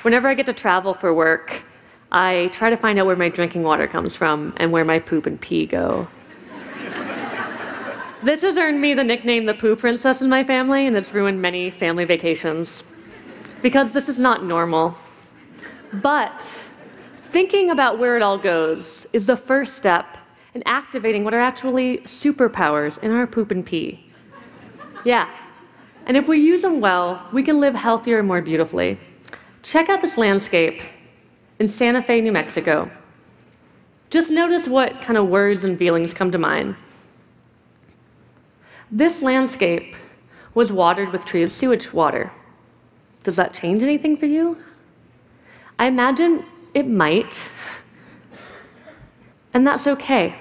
Whenever I get to travel for work, I try to find out where my drinking water comes from and where my poop and pee go. This has earned me the nickname the Poo Princess in my family, and it's ruined many family vacations. Because this is not normal. But thinking about where it all goes is the first step in activating what are actually superpowers in our poop and pee. Yeah. And if we use them well, we can live healthier and more beautifully. Check out this landscape in Santa Fe, New Mexico. Just notice what kind of words and feelings come to mind. This landscape was watered with treated sewage water. Does that change anything for you? I imagine it might. And that's okay.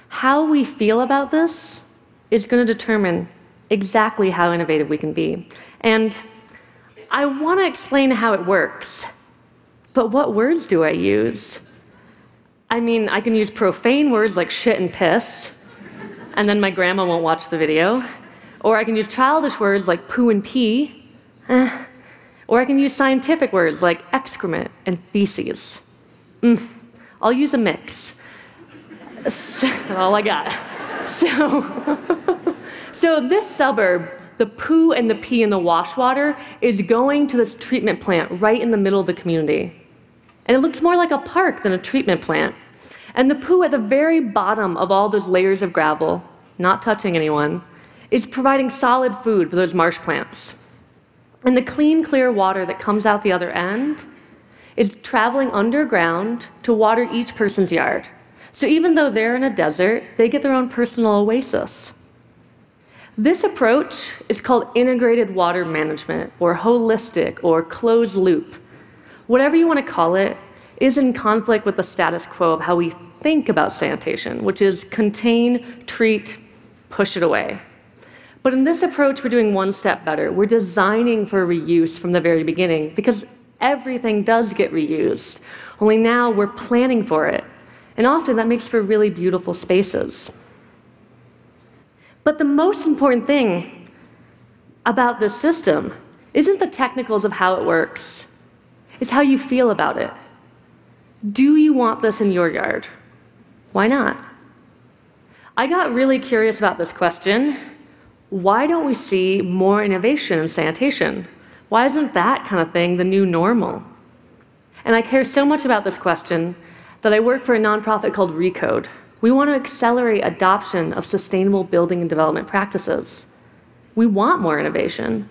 How we feel about this is going to determine exactly how innovative we can be. And I want to explain how it works. But what words do I use? I mean, I can use profane words like shit and piss, and then my grandma won't watch the video. Or I can use childish words like poo and pee. Or I can use scientific words like excrement and feces. I'll use a mix. All I got. So this suburb, the poo and the pee in the wash water, is going to this treatment plant right in the middle of the community. And it looks more like a park than a treatment plant. And the poo at the very bottom of all those layers of gravel, not touching anyone, is providing solid food for those marsh plants. And the clean, clear water that comes out the other end is traveling underground to water each person's yard. So even though they're in a desert, they get their own personal oasis. This approach is called integrated water management, or holistic, or closed loop. Whatever you want to call it, is in conflict with the status quo of how we think about sanitation, which is contain, treat, push it away. But in this approach, we're doing one step better. We're designing for reuse from the very beginning, because everything does get reused, only now we're planning for it. And often that makes for really beautiful spaces. But the most important thing about this system isn't the technicals of how it works. It's how you feel about it. Do you want this in your yard? Why not? I got really curious about this question. Why don't we see more innovation in sanitation? Why isn't that kind of thing the new normal? And I care so much about this question that I work for a nonprofit called Recode. We want to accelerate adoption of sustainable building and development practices. We want more innovation.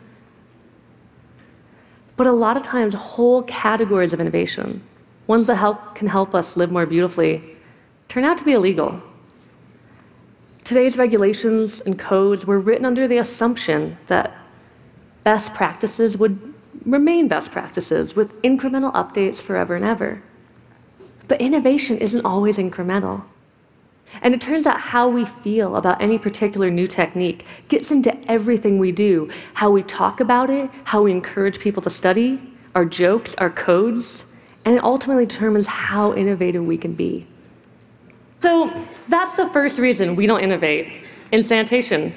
But a lot of times, whole categories of innovation, ones that can help us live more beautifully, turn out to be illegal. Today's regulations and codes were written under the assumption that best practices would remain best practices with incremental updates forever and ever. But innovation isn't always incremental. And it turns out how we feel about any particular new technique gets into everything we do, how we talk about it, how we encourage people to study, our jokes, our codes, and it ultimately determines how innovative we can be. So that's the first reason we don't innovate in sanitation.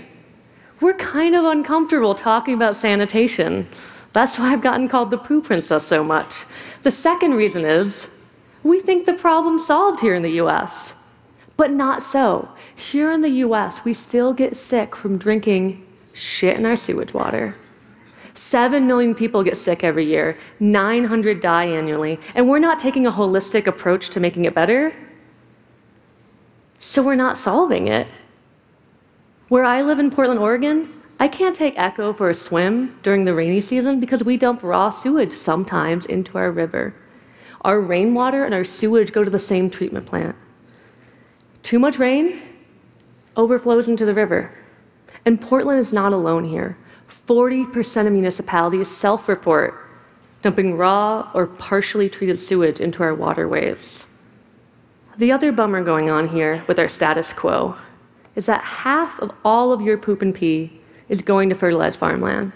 We're kind of uncomfortable talking about sanitation. That's why I've gotten called the Poo Princess so much. The second reason is we think the problem's solved here in the US. But not so. Here in the US, we still get sick from drinking shit in our sewage water. 7 million people get sick every year, 900 die annually, and we're not taking a holistic approach to making it better, so we're not solving it. Where I live in Portland, Oregon, I can't take Echo for a swim during the rainy season because we dump raw sewage sometimes into our river. Our rainwater and our sewage go to the same treatment plant. Too much rain overflows into the river. And Portland is not alone here. 40% of municipalities self-report dumping raw or partially treated sewage into our waterways. The other bummer going on here with our status quo is that half of all of your poop and pee is going to fertilized farmland.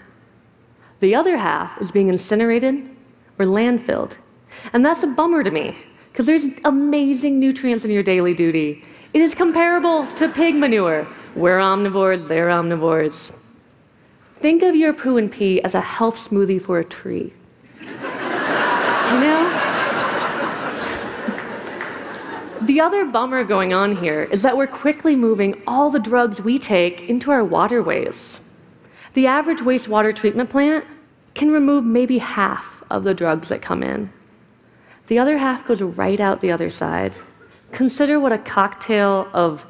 The other half is being incinerated or landfilled. And that's a bummer to me, because there's amazing nutrients in your daily duty. It is comparable to pig manure. We're omnivores, they're omnivores. Think of your poo and pee as a health smoothie for a tree. You know? The other bummer going on here is that we're quickly moving all the drugs we take into our waterways. The average wastewater treatment plant can remove maybe half of the drugs that come in. The other half goes right out the other side. Consider what a cocktail of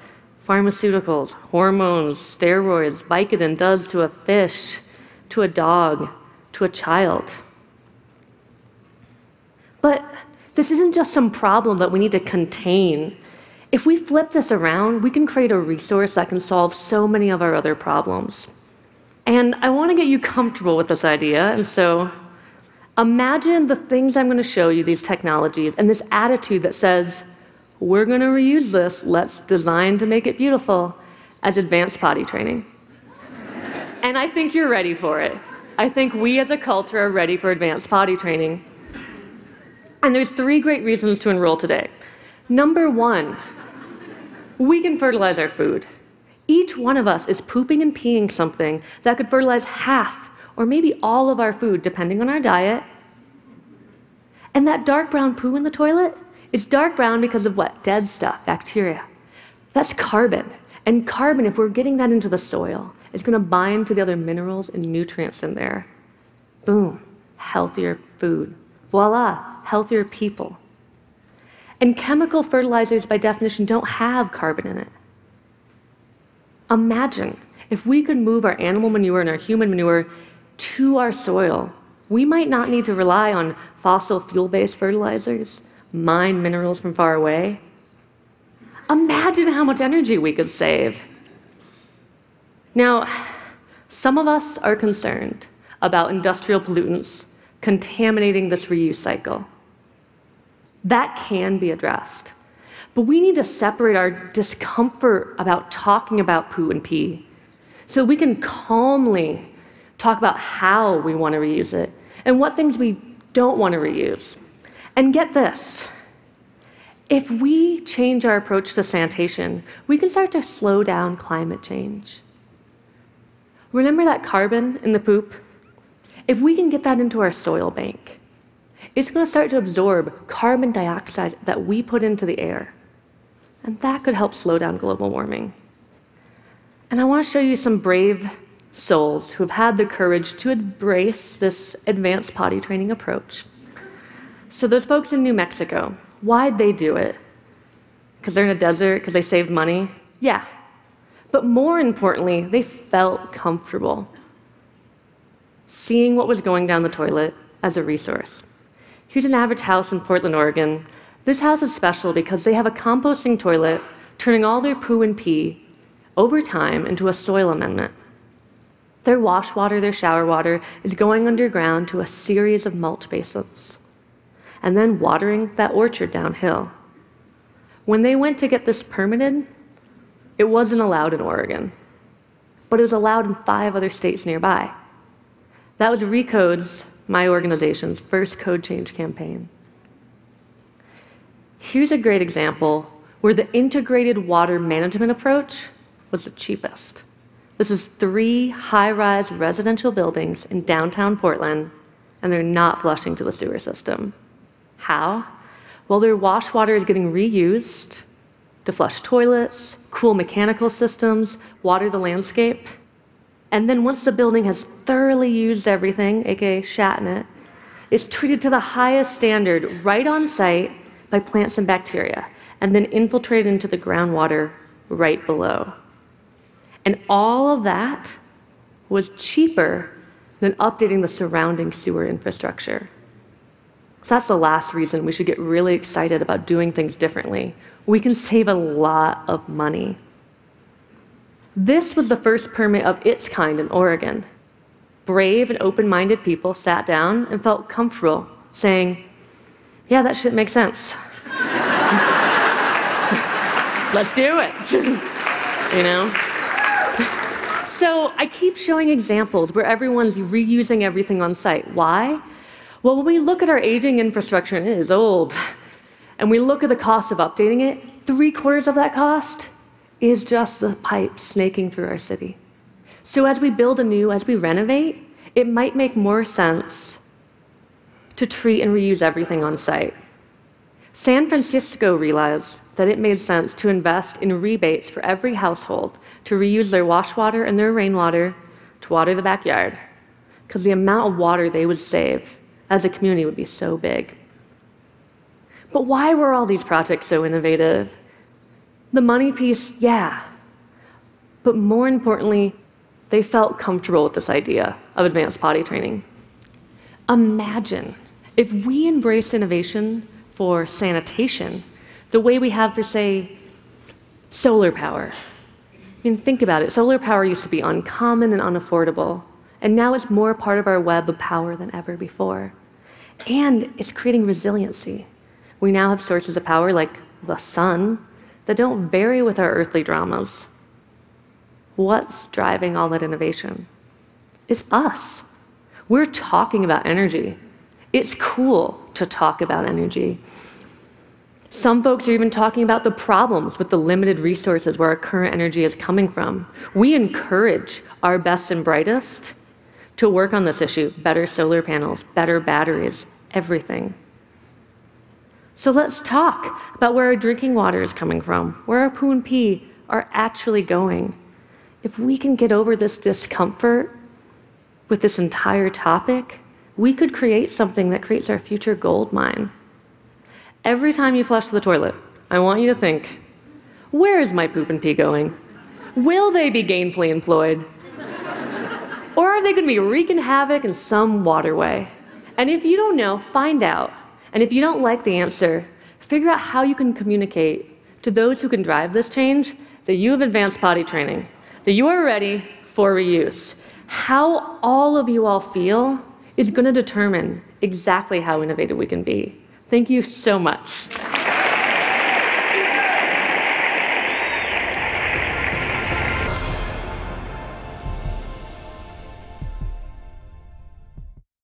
pharmaceuticals, hormones, steroids, Vicodin does to a fish, to a dog, to a child. But this isn't just some problem that we need to contain. If we flip this around, we can create a resource that can solve so many of our other problems. And I want to get you comfortable with this idea, and so imagine the things I'm going to show you, these technologies, and this attitude that says, we're going to reuse this, let's design to make it beautiful, as advanced potty training. And I think you're ready for it. I think we as a culture are ready for advanced potty training. And there's 3 great reasons to enroll today. Number 1, we can fertilize our food. Each one of us is pooping and peeing something that could fertilize half or maybe all of our food, depending on our diet. And that dark brown poo in the toilet is dark brown because of what? Dead stuff, bacteria. That's carbon. And carbon, if we're getting that into the soil, is going to bind to the other minerals and nutrients in there. Boom, healthier food. Voila, healthier people. And chemical fertilizers, by definition, don't have carbon in it. Imagine if we could move our animal manure and our human manure to our soil. We might not need to rely on fossil fuel-based fertilizers, mine minerals from far away. Imagine how much energy we could save. Now, some of us are concerned about industrial pollutants contaminating this reuse cycle. That can be addressed. But we need to separate our discomfort about talking about poo and pee so we can calmly talk about how we want to reuse it and what things we don't want to reuse. And get this, if we change our approach to sanitation, we can start to slow down climate change. Remember that carbon in the poop? If we can get that into our soil bank, it's going to start to absorb carbon dioxide that we put into the air. And that could help slow down global warming. And I want to show you some brave souls who have had the courage to embrace this advanced potty training approach. So those folks in New Mexico, why'd they do it? Because they're in a desert, because they saved money? Yeah. But more importantly, they felt comfortable seeing what was going down the toilet as a resource. Here's an average house in Portland, Oregon. This house is special because they have a composting toilet, turning all their poo and pee over time into a soil amendment. Their wash water, their shower water, is going underground to a series of mulch basins, and then watering that orchard downhill. When they went to get this permitted, it wasn't allowed in Oregon, but it was allowed in 5 other states nearby. That was Recode's, my organization's, first code change campaign. Here's a great example where the integrated water management approach was the cheapest. This is 3 high-rise residential buildings in downtown Portland, and they're not flushing to the sewer system. How? Well, their wash water is getting reused to flush toilets, cool mechanical systems, water the landscape. And then once the building has thoroughly used everything, aka shat in it, it's treated to the highest standard right on site by plants and bacteria, and then infiltrated into the groundwater right below. And all of that was cheaper than updating the surrounding sewer infrastructure. So that's the last reason we should get really excited about doing things differently. We can save a lot of money. This was the first permit of its kind in Oregon. Brave and open-minded people sat down and felt comfortable saying, yeah, that shit makes sense. Let's do it, you know? So I keep showing examples where everyone's reusing everything on site. Why? Well, when we look at our aging infrastructure, and it is old, and we look at the cost of updating it, 3/4 of that cost is just the pipe snaking through our city. So as we build anew, as we renovate, it might make more sense to treat and reuse everything on site. San Francisco realized that it made sense to invest in rebates for every household to reuse their wash water and their rainwater to water the backyard, because the amount of water they would save as a community would be so big. But why were all these projects so innovative? The money piece, yeah. But more importantly, they felt comfortable with this idea of advanced potty training. Imagine if we embraced innovation for sanitation the way we have for, say, solar power. I mean, think about it. Solar power used to be uncommon and unaffordable, and now it's more part of our web of power than ever before. And it's creating resiliency. We now have sources of power like the sun that don't vary with our earthly dramas. What's driving all that innovation? It's us. We're talking about energy. It's cool to talk about energy. Some folks are even talking about the problems with the limited resources where our current energy is coming from. We encourage our best and brightest to work on this issue: better solar panels, better batteries, everything. So let's talk about where our drinking water is coming from, where our poo and pee are actually going. If we can get over this discomfort with this entire topic, we could create something that creates our future gold mine. Every time you flush the toilet, I want you to think, where is my poop and pee going? Will they be gainfully employed? Or are they going to be wreaking havoc in some waterway? And if you don't know, find out. And if you don't like the answer, figure out how you can communicate to those who can drive this change that you have advanced potty training, that you are ready for reuse. How all of you all feel is going to determine exactly how innovative we can be. Thank you so much.